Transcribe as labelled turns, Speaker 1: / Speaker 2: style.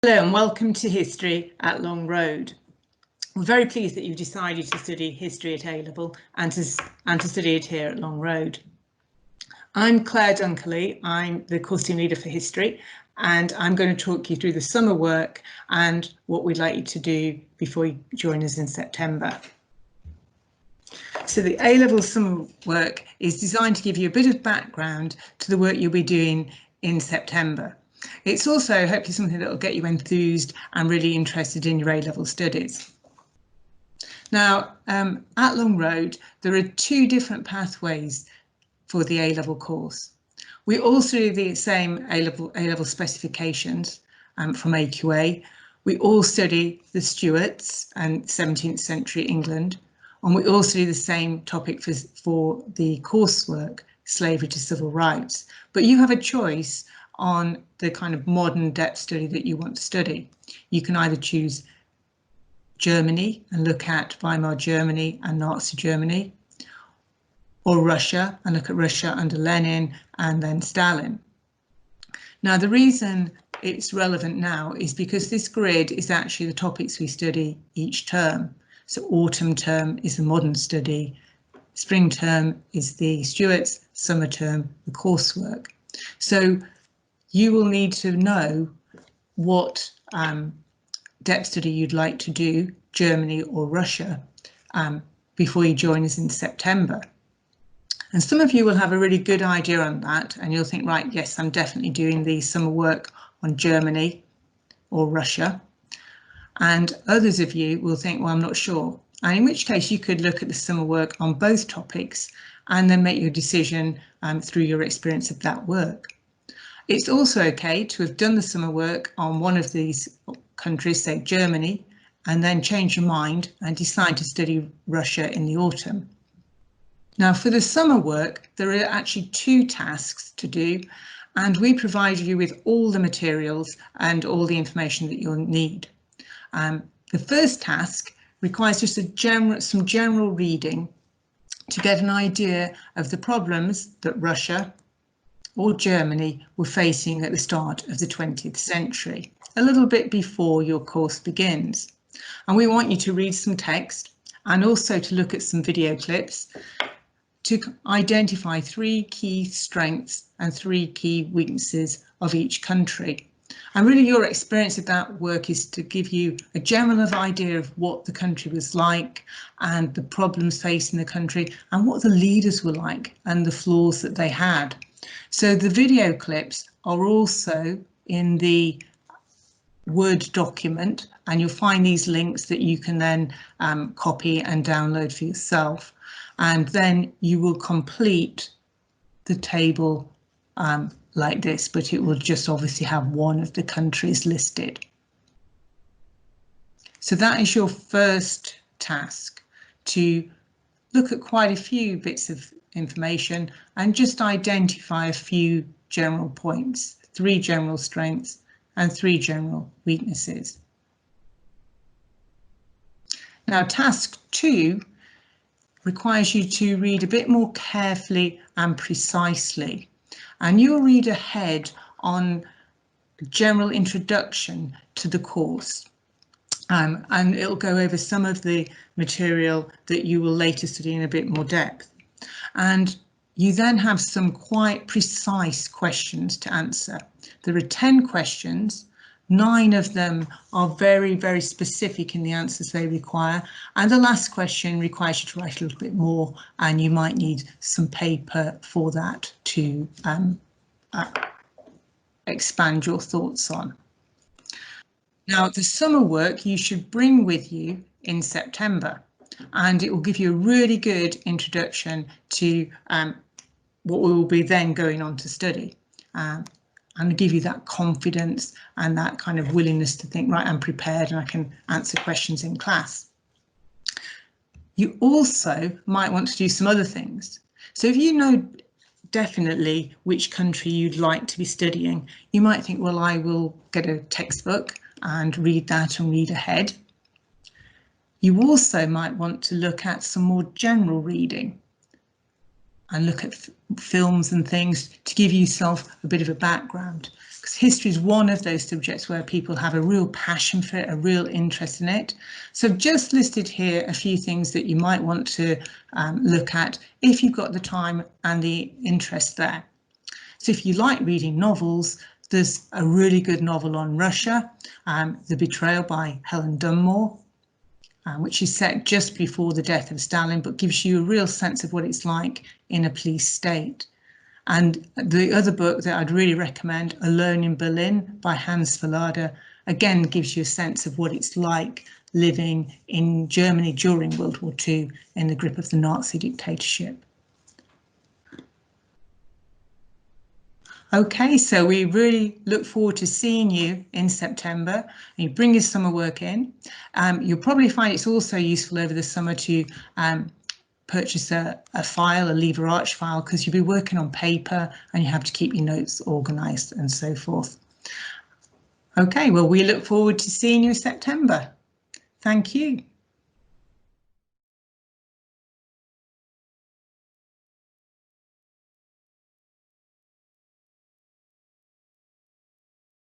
Speaker 1: Hello and welcome to History at Long Road. We're very pleased that you've decided to study history at A-level and to study it here at Long Road. I'm Clare Dunkerley, I'm the course team leader for history, and I'm going to talk you through the summer work and what we'd like you to do before you join us in September. So the A-level summer work is designed to give you a bit of background to the work you'll be doing in September. It's also hopefully something that will get you enthused and really interested in your A-level studies. Now, at Long Road, there are two different pathways for the A-level course. We also do the same A-level specifications from AQA. We all study the Stuarts and 17th century England, and we also do the same topic for the coursework, slavery to civil rights. But you have a choice on the kind of modern depth study that you want to study. You can either choose Germany and look at Weimar Germany and Nazi Germany, or Russia and look at Russia under Lenin and then Stalin. Now, the reason it's relevant now is because this grid is actually the topics we study each term. So autumn term is the modern study, spring term is the Stuarts, summer term the coursework. So you will need to know what depth study you'd like to do, Germany or Russia, before you join us in September. And some of you will have a really good idea on that, and you'll think, right, yes, I'm definitely doing the summer work on Germany or Russia. And others of you will think, well, I'm not sure. And in which case you could look at the summer work on both topics and then make your decision through your experience of that work. It's also okay to have done the summer work on one of these countries, say Germany, and then change your mind and decide to study Russia in the autumn. Now, for the summer work, there are actually two tasks to do, and we provide you with all the materials and all the information that you'll need. The first task requires just some general reading to get an idea of the problems that Russia or Germany were facing at the start of the 20th century, a little bit before your course begins. And we want you to read some text and also to look at some video clips to identify 3 key strengths and 3 key weaknesses of each country. And really your experience of that work is to give you a general idea of what the country was like and the problems facing the country and what the leaders were like and the flaws that they had. So the video clips are also in the Word document, and you'll find these links that you can then copy and download for yourself. And then you will complete the table like this, but it will just obviously have one of the countries listed. So that is your first task, to look at quite a few bits of information and just identify a few general points, 3 general strengths and 3 general weaknesses. Now, task 2 requires you to read a bit more carefully and precisely, and you'll read ahead on a general introduction to the course. And it'll go over some of the material that you will later study in a bit more depth. And you then have some quite precise questions to answer. There are 10 questions, 9 of them are very, very specific in the answers they require. And the last question requires you to write a little bit more, and you might need some paper for that to expand your thoughts on. Now, the summer work you should bring with you in September, and it will give you a really good introduction to what we will be then going on to study, and give you that confidence and that kind of willingness to think, right, I'm prepared and I can answer questions in class. You also might want to do some other things. So if you know definitely which country you'd like to be studying, you might think, well, I will get a textbook and read that and read ahead. You also might want to look at some more general reading. and look at films and things to give yourself a bit of a background. Because history is one of those subjects where people have a real passion for it, a real interest in it. So I've just listed here a few things that you might want to look at if you've got the time and the interest there. So if you like reading novels, there's a really good novel on Russia, The Betrayal by Helen Dunmore, which is set just before the death of Stalin, but gives you a real sense of what it's like in a police state. And the other book that I'd really recommend, Alone in Berlin by Hans Verlade, again gives you a sense of what it's like living in Germany during World War II in the grip of the Nazi dictatorship. Okay, so we really look forward to seeing you in September. You bring your summer work in. You'll probably find it's also useful over the summer to purchase a file, a lever arch file, because you'll be working on paper and you have to keep your notes organised and so forth. Okay, well, we look forward to seeing you in September. Thank you.